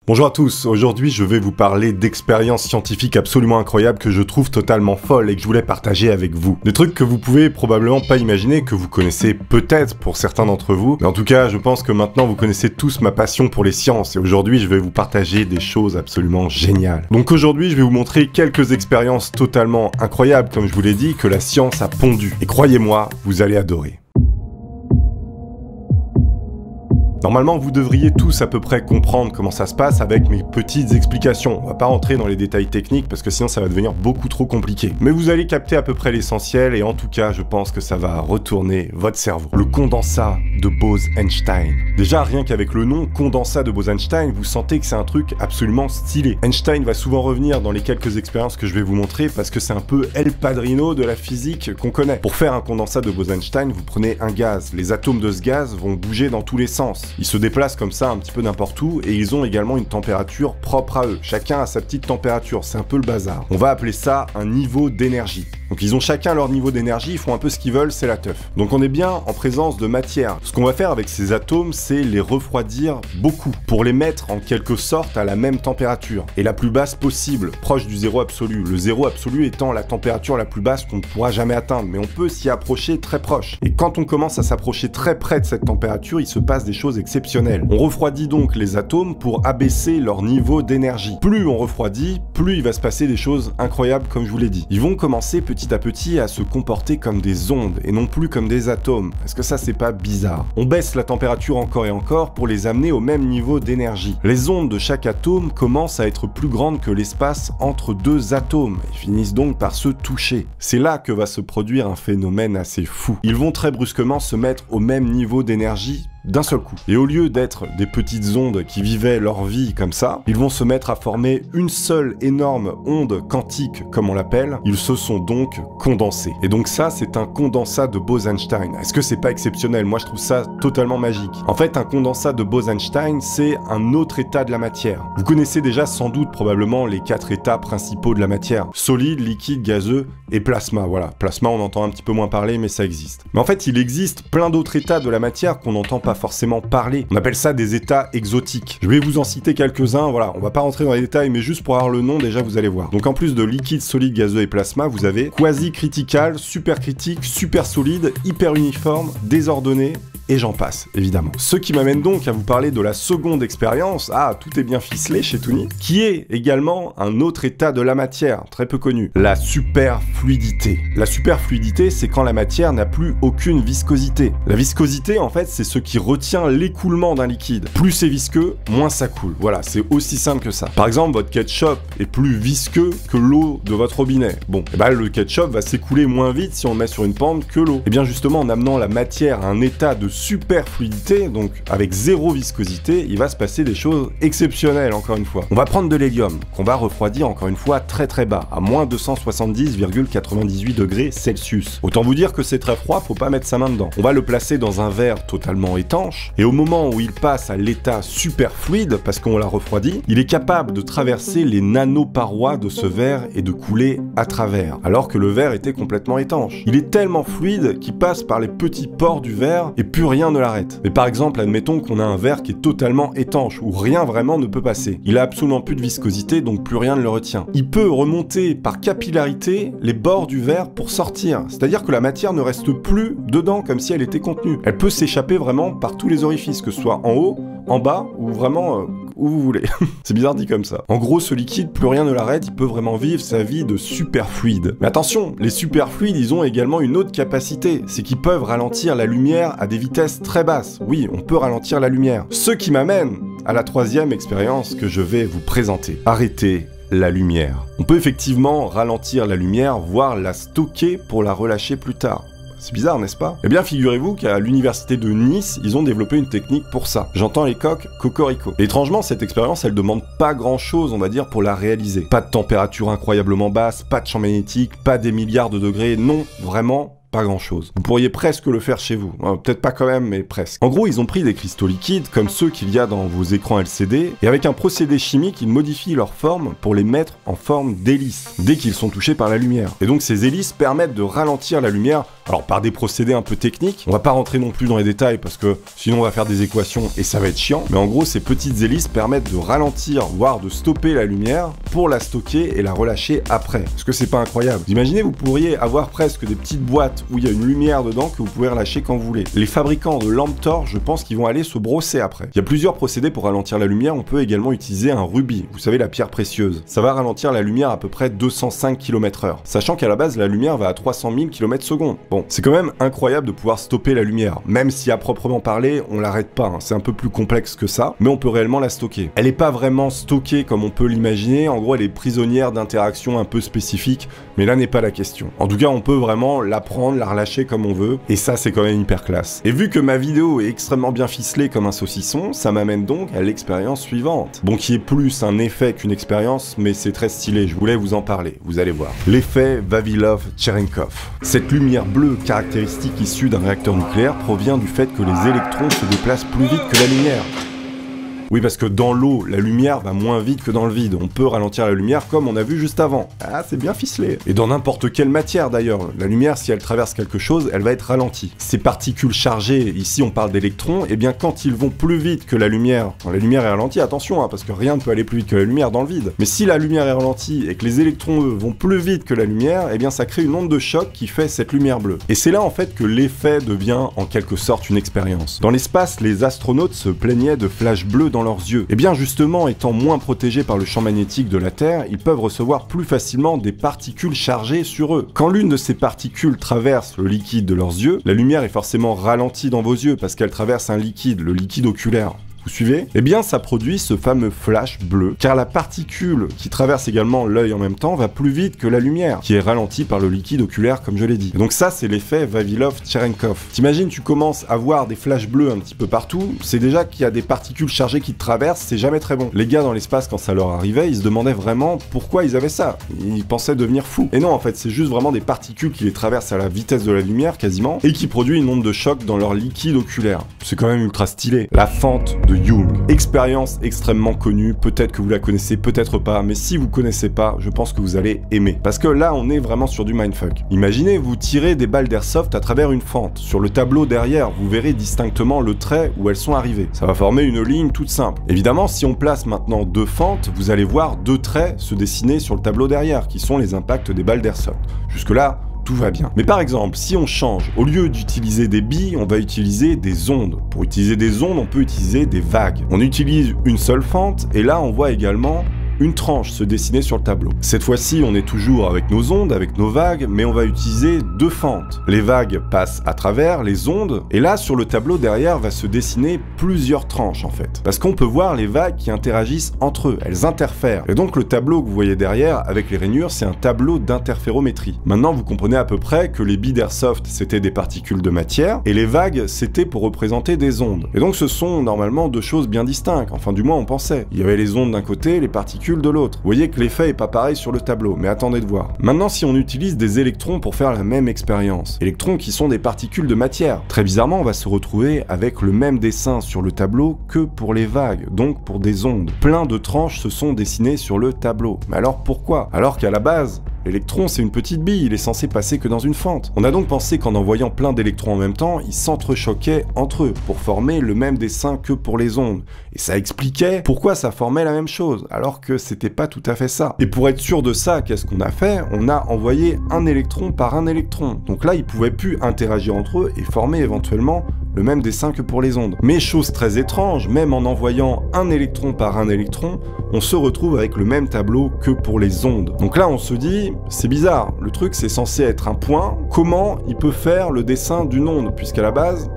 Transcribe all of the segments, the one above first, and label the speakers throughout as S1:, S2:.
S1: Bonjour à tous, aujourd'hui je vais vous parler d'expériences scientifiques absolument incroyables que je trouve totalement folles et que je voulais partager avec vous. Des trucs que vous pouvez probablement pas imaginer, que vous connaissez peut-être pour certains d'entre vous, mais en tout cas je pense que maintenant vous connaissez tous ma passion pour les sciences et aujourd'hui je vais vous partager des choses absolument géniales. Donc aujourd'hui je vais vous montrer quelques expériences totalement incroyables, comme je vous l'ai dit, que la science a pondu. Et croyez-moi, vous allez adorer. Normalement, vous devriez tous à peu près comprendre comment ça se passe avec mes petites explications. On va pas rentrer dans les détails techniques parce que sinon ça va devenir beaucoup trop compliqué. Mais vous allez capter à peu près l'essentiel et en tout cas, je pense que ça va retourner votre cerveau. Le condensat de Bose-Einstein. Déjà, rien qu'avec le nom condensat de Bose-Einstein, vous sentez que c'est un truc absolument stylé. Einstein va souvent revenir dans les quelques expériences que je vais vous montrer parce que c'est un peu El Padrino de la physique qu'on connaît. Pour faire un condensat de Bose-Einstein, vous prenez un gaz. Les atomes de ce gaz vont bouger dans tous les sens. Ils se déplacent comme ça un petit peu n'importe où et ils ont également une température propre à eux. Chacun a sa petite température, c'est un peu le bazar. On va appeler ça un niveau d'énergie. Donc ils ont chacun leur niveau d'énergie, ils font un peu ce qu'ils veulent, c'est la teuf. Donc on est bien en présence de matière. Ce qu'on va faire avec ces atomes, c'est les refroidir beaucoup, pour les mettre en quelque sorte à la même température, et la plus basse possible, proche du zéro absolu. Le zéro absolu étant la température la plus basse qu'on ne pourra jamais atteindre, mais on peut s'y approcher très proche. Et quand on commence à s'approcher très près de cette température, il se passe des choses exceptionnelles. On refroidit donc les atomes pour abaisser leur niveau d'énergie. Plus on refroidit, plus il va se passer des choses incroyables comme je vous l'ai dit. Ils vont commencer petit à petit à se comporter comme des ondes et non plus comme des atomes. Est-ce que ça c'est pas bizarre? On baisse la température encore et encore pour les amener au même niveau d'énergie. Les ondes de chaque atome commencent à être plus grandes que l'espace entre deux atomes et finissent donc par se toucher. C'est là que va se produire un phénomène assez fou. Ils vont très brusquement se mettre au même niveau d'énergie d'un seul coup. Et au lieu d'être des petites ondes qui vivaient leur vie comme ça, ils vont se mettre à former une seule énorme onde quantique, comme on l'appelle. Ils se sont donc condensés. Et donc ça, c'est un condensat de Bose-Einstein. Est-ce que c'est pas exceptionnel? Moi, je trouve ça totalement magique. En fait, un condensat de Bose-Einstein, c'est un autre état de la matière. Vous connaissez déjà sans doute probablement les 4 états principaux de la matière. Solide, liquide, gazeux et plasma. Voilà, plasma, on entend un petit peu moins parler, mais ça existe. Mais en fait, il existe plein d'autres états de la matière qu'on n'entend pas forcément parler. On appelle ça des états exotiques. Je vais vous en citer quelques-uns, voilà, on va pas rentrer dans les détails, mais juste pour avoir le nom, déjà vous allez voir. Donc en plus de liquide, solide, gazeux et plasma, vous avez quasi-critical, supercritique, super solide, hyper uniforme, désordonné, et j'en passe, évidemment. Ce qui m'amène donc à vous parler de la seconde expérience, tout est bien ficelé chez Tony, qui est également un autre état de la matière, très peu connu, la superfluidité. La superfluidité, c'est quand la matière n'a plus aucune viscosité. La viscosité, en fait, c'est ce qui retient l'écoulement d'un liquide. Plus c'est visqueux, moins ça coule. Voilà, c'est aussi simple que ça. Par exemple, votre ketchup est plus visqueux que l'eau de votre robinet. Bon, et ben le ketchup va s'écouler moins vite si on le met sur une pente que l'eau. Et bien justement, en amenant la matière à un état de superfluidité, donc avec zéro viscosité, il va se passer des choses exceptionnelles encore une fois. On va prendre de l'hélium, qu'on va refroidir encore une fois très très bas, à moins 270,98 degrés Celsius. Autant vous dire que c'est très froid, faut pas mettre sa main dedans. On va le placer dans un verre totalement étanche, et au moment où il passe à l'état superfluide, parce qu'on l'a refroidi, il est capable de traverser les nanoparois de ce verre et de couler à travers, alors que le verre était complètement étanche. Il est tellement fluide qu'il passe par les petits pores du verre et plus rien ne l'arrête. Mais par exemple, admettons qu'on a un verre qui est totalement étanche, où rien vraiment ne peut passer. Il a absolument plus de viscosité, donc plus rien ne le retient. Il peut remonter par capillarité les bords du verre pour sortir. C'est-à-dire que la matière ne reste plus dedans comme si elle était contenue. Elle peut s'échapper vraiment par tous les orifices, que ce soit en haut, en bas, ou vraiment où vous voulez. C'est bizarre dit comme ça. En gros, ce liquide, plus rien ne l'arrête, il peut vraiment vivre sa vie de superfluide. Mais attention, les superfluides, ils ont également une autre capacité, c'est qu'ils peuvent ralentir la lumière à des vitesses très basses. Oui, on peut ralentir la lumière. Ce qui m'amène à la troisième expérience que je vais vous présenter. Arrêter la lumière. On peut effectivement ralentir la lumière, voire la stocker pour la relâcher plus tard. C'est bizarre, n'est-ce pas? Eh bien, figurez-vous qu'à l'université de Nice, ils ont développé une technique pour ça. J'entends les coqs cocorico. Et étrangement, cette expérience, elle demande pas grand-chose, on va dire, pour la réaliser. Pas de température incroyablement basse, pas de champ magnétique, pas des milliards de degrés, non, vraiment pas grand-chose. Vous pourriez presque le faire chez vous. Peut-être pas quand même, mais presque. En gros, ils ont pris des cristaux liquides, comme ceux qu'il y a dans vos écrans LCD, et avec un procédé chimique, ils modifient leur forme pour les mettre en forme d'hélice, dès qu'ils sont touchés par la lumière. Et donc ces hélices permettent de ralentir la lumière, alors par des procédés un peu techniques. On va pas rentrer non plus dans les détails, parce que sinon on va faire des équations et ça va être chiant. Mais en gros, ces petites hélices permettent de ralentir, voire de stopper la lumière, pour la stocker et la relâcher après. Est-ce que c'est pas incroyable? Vous imaginez, vous pourriez avoir presque des petites boîtes où il y a une lumière dedans que vous pouvez relâcher quand vous voulez. Les fabricants de lampes torches, je pense qu'ils vont aller se brosser après. Il y a plusieurs procédés pour ralentir la lumière. On peut également utiliser un rubis, vous savez, la pierre précieuse. Ça va ralentir la lumière à peu près 205 km/h, sachant qu'à la base la lumière va à 300 000 km/s. Bon, c'est quand même incroyable de pouvoir stopper la lumière, même si à proprement parler on l'arrête pas, hein. C'est un peu plus complexe que ça, mais on peut réellement la stocker. Elle est pas vraiment stockée comme on peut l'imaginer, en gros elle est prisonnière d'interactions un peu spécifiques, mais là n'est pas la question. En tout cas on peut vraiment la prendre, la relâcher comme on veut, et ça c'est quand même hyper classe. Et vu que ma vidéo est extrêmement bien ficelée comme un saucisson, ça m'amène donc à l'expérience suivante. Bon, qui est plus un effet qu'une expérience, mais c'est très stylé, je voulais vous en parler, vous allez voir. L'effet Vavilov-Cherenkov. Cette lumière bleue caractéristique issue d'un réacteur nucléaire provient du fait que les électrons se déplacent plus vite que la lumière. Oui, parce que dans l'eau, la lumière va moins vite que dans le vide. On peut ralentir la lumière comme on a vu juste avant. Ah, c'est bien ficelé. Et dans n'importe quelle matière d'ailleurs. La lumière, si elle traverse quelque chose, elle va être ralentie. Ces particules chargées, ici on parle d'électrons, et bien quand ils vont plus vite que la lumière, quand la lumière est ralentie, attention, hein, parce que rien ne peut aller plus vite que la lumière dans le vide. Mais si la lumière est ralentie et que les électrons, eux, vont plus vite que la lumière, et bien ça crée une onde de choc qui fait cette lumière bleue. Et c'est là en fait que l'effet devient en quelque sorte une expérience. Dans l'espace, les astronautes se plaignaient de flashs bleus dans leurs yeux. Et bien justement, étant moins protégés par le champ magnétique de la Terre, ils peuvent recevoir plus facilement des particules chargées sur eux. Quand l'une de ces particules traverse le liquide de leurs yeux, la lumière est forcément ralentie dans vos yeux parce qu'elle traverse un liquide, le liquide oculaire. Vous suivez? Eh bien, ça produit ce fameux flash bleu, car la particule qui traverse également l'œil en même temps va plus vite que la lumière, qui est ralentie par le liquide oculaire, comme je l'ai dit. Et donc ça, c'est l'effet Vavilov-Cherenkov. T'imagines, tu commences à voir des flashs bleus un petit peu partout, c'est déjà qu'il y a des particules chargées qui te traversent, c'est jamais très bon. Les gars dans l'espace, quand ça leur arrivait, ils se demandaient vraiment pourquoi ils avaient ça. Ils pensaient devenir fous. Et non, en fait, c'est juste vraiment des particules qui les traversent à la vitesse de la lumière, quasiment, et qui produisent une onde de choc dans leur liquide oculaire. C'est quand même ultra stylé. La fente de Young. Expérience extrêmement connue, peut-être que vous la connaissez, peut-être pas, mais si vous connaissez pas, je pense que vous allez aimer. Parce que là, on est vraiment sur du mindfuck. Imaginez, vous tirez des balles d'airsoft à travers une fente. Sur le tableau derrière, vous verrez distinctement le trait où elles sont arrivées. Ça va former une ligne toute simple. Évidemment, si on place maintenant deux fentes, vous allez voir deux traits se dessiner sur le tableau derrière, qui sont les impacts des balles d'airsoft. Jusque-là, tout va bien. Mais par exemple, si on change, au lieu d'utiliser des billes, on va utiliser des ondes. Pour utiliser des ondes, on peut utiliser des vagues. On utilise une seule fente, et là on voit également une tranche se dessiner sur le tableau. Cette fois-ci, on est toujours avec nos ondes, avec nos vagues, mais on va utiliser deux fentes. Les vagues passent à travers les ondes, et là, sur le tableau derrière, va se dessiner plusieurs tranches, en fait. Parce qu'on peut voir les vagues qui interagissent entre eux, elles interfèrent. Et donc, le tableau que vous voyez derrière, avec les rainures, c'est un tableau d'interférométrie. Maintenant, vous comprenez à peu près que les billes d'airsoft, c'était des particules de matière, et les vagues, c'était pour représenter des ondes. Et donc, ce sont normalement deux choses bien distinctes. Enfin, du moins, on pensait. Il y avait les ondes d'un côté, les particules de l'autre. Vous voyez que l'effet est pas pareil sur le tableau, mais attendez de voir. Maintenant, si on utilise des électrons pour faire la même expérience, électrons qui sont des particules de matière, très bizarrement, on va se retrouver avec le même dessin sur le tableau que pour les vagues, donc pour des ondes. Plein de tranches se sont dessinées sur le tableau. Mais alors pourquoi? Alors qu'à la base, l'électron, c'est une petite bille, il est censé passer que dans une fente. On a donc pensé qu'en envoyant plein d'électrons en même temps, ils s'entrechoquaient entre eux pour former le même dessin que pour les ondes. Et ça expliquait pourquoi ça formait la même chose, alors que c'était pas tout à fait ça. Et pour être sûr de ça, qu'est-ce qu'on a fait? On a envoyé un électron par un électron. Donc là, ils pouvaient plus interagir entre eux et former éventuellement le même dessin que pour les ondes. Mais chose très étrange, même en envoyant un électron par un électron, on se retrouve avec le même tableau que pour les ondes. Donc là, on se dit, c'est bizarre, le truc c'est censé être un point, comment il peut faire le dessin d'une onde, puisqu'à la base,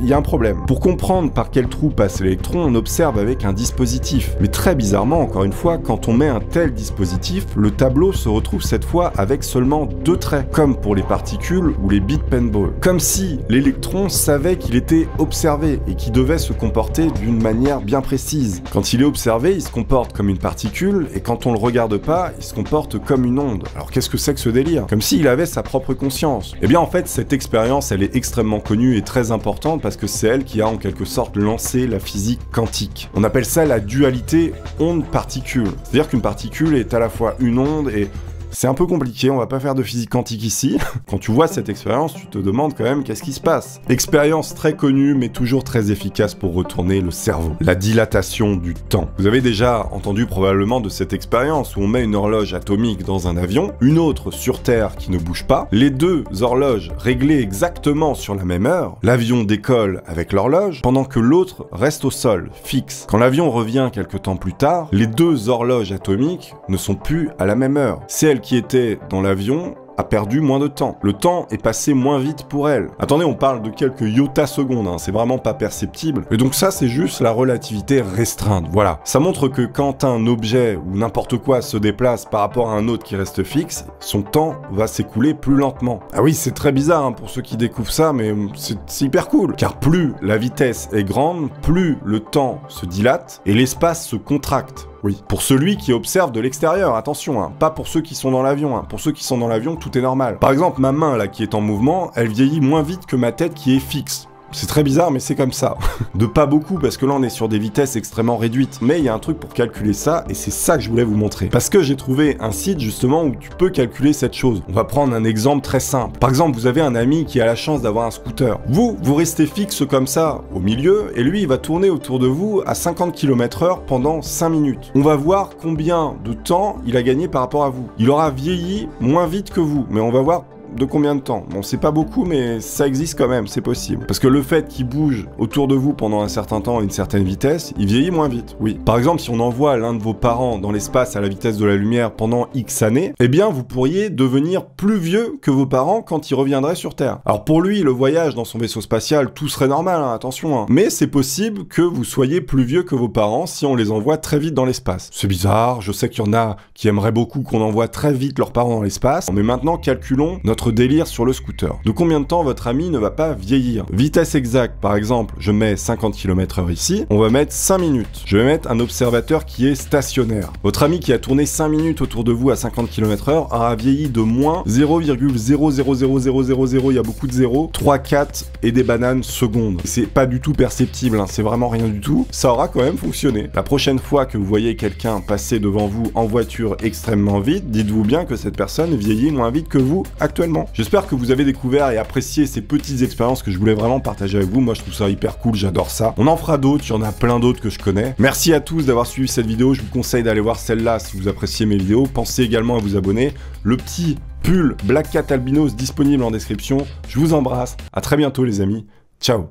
S1: il y a un problème. Pour comprendre par quel trou passe l'électron, on observe avec un dispositif. Mais très bizarrement, encore une fois, quand on met un tel dispositif, le tableau se retrouve cette fois avec seulement 2 traits, comme pour les particules ou les bits paintball. Comme si l'électron savait qu'il était observé et qu'il devait se comporter d'une manière bien précise. Quand il est observé, il se comporte comme une particule, et quand on le regarde pas, il se comporte comme une onde. Alors qu'est-ce que c'est que ce délire? Comme s'il avait sa propre conscience. Eh bien en fait, cette expérience, elle est extrêmement connue et très importante parce que c'est elle qui a en quelque sorte lancé la physique quantique. On appelle ça la dualité onde-particule. C'est-à-dire qu'une particule est à la fois une onde et... C'est un peu compliqué, on va pas faire de physique quantique ici. Quand tu vois cette expérience, tu te demandes quand même qu'est-ce qui se passe. Expérience très connue, mais toujours très efficace pour retourner le cerveau. La dilatation du temps. Vous avez déjà entendu probablement de cette expérience où on met une horloge atomique dans un avion, une autre sur Terre qui ne bouge pas, les deux horloges réglées exactement sur la même heure, l'avion décolle avec l'horloge, pendant que l'autre reste au sol, fixe. Quand l'avion revient quelque temps plus tard, les deux horloges atomiques ne sont plus à la même heure. C'est elle qui était dans l'avion a perdu moins de temps. Le temps est passé moins vite pour elle. Attendez, on parle de quelques iota-secondes, hein, c'est vraiment pas perceptible. Et donc ça, c'est juste la relativité restreinte, voilà. Ça montre que quand un objet ou n'importe quoi se déplace par rapport à un autre qui reste fixe, son temps va s'écouler plus lentement. Ah oui, c'est très bizarre hein, pour ceux qui découvrent ça, mais c'est hyper cool. Car plus la vitesse est grande, plus le temps se dilate et l'espace se contracte. Oui, pour celui qui observe de l'extérieur, attention, hein, pas pour ceux qui sont dans l'avion. Hein. Pour ceux qui sont dans l'avion, tout est normal. Par exemple, ma main là qui est en mouvement, elle vieillit moins vite que ma tête qui est fixe. C'est très bizarre, mais c'est comme ça. De pas beaucoup, parce que là, on est sur des vitesses extrêmement réduites. Mais il y a un truc pour calculer ça, et c'est ça que je voulais vous montrer. Parce que j'ai trouvé un site, justement, où tu peux calculer cette chose. On va prendre un exemple très simple. Par exemple, vous avez un ami qui a la chance d'avoir un scooter. Vous restez fixe comme ça, au milieu, et lui, il va tourner autour de vous à 50 km/h pendant 5 minutes. On va voir combien de temps il a gagné par rapport à vous. Il aura vieilli moins vite que vous, mais on va voir de combien de temps? Bon, c'est pas beaucoup, mais ça existe quand même, c'est possible. Parce que le fait qu'il bouge autour de vous pendant un certain temps à une certaine vitesse, il vieillit moins vite, oui. Par exemple, si on envoie l'un de vos parents dans l'espace à la vitesse de la lumière pendant X années, eh bien, vous pourriez devenir plus vieux que vos parents quand ils reviendraient sur Terre. Alors pour lui, le voyage dans son vaisseau spatial, tout serait normal, hein, attention. Hein. Mais c'est possible que vous soyez plus vieux que vos parents si on les envoie très vite dans l'espace. C'est bizarre, je sais qu'il y en a qui aimeraient beaucoup qu'on envoie très vite leurs parents dans l'espace, mais maintenant, calculons notre délire sur le scooter. De combien de temps votre ami ne va pas vieillir? Vitesse exacte, par exemple, je mets 50 km/h ici, on va mettre 5 minutes. Je vais mettre un observateur qui est stationnaire. Votre ami qui a tourné 5 minutes autour de vous à 50 km/h aura vieilli de moins 0,000000, il y a beaucoup de zéros, 3, 4 et des bananes secondes. C'est pas du tout perceptible, hein, c'est vraiment rien du tout. Ça aura quand même fonctionné. La prochaine fois que vous voyez quelqu'un passer devant vous en voiture extrêmement vite, dites-vous bien que cette personne vieillit moins vite que vous actuellement. J'espère que vous avez découvert et apprécié ces petites expériences que je voulais vraiment partager avec vous. Moi, je trouve ça hyper cool, j'adore ça. On en fera d'autres, il y en a plein d'autres que je connais. Merci à tous d'avoir suivi cette vidéo. Je vous conseille d'aller voir celle-là si vous appréciez mes vidéos. Pensez également à vous abonner. Le petit pull Black Cat Albinos disponible en description. Je vous embrasse. À très bientôt, les amis. Ciao.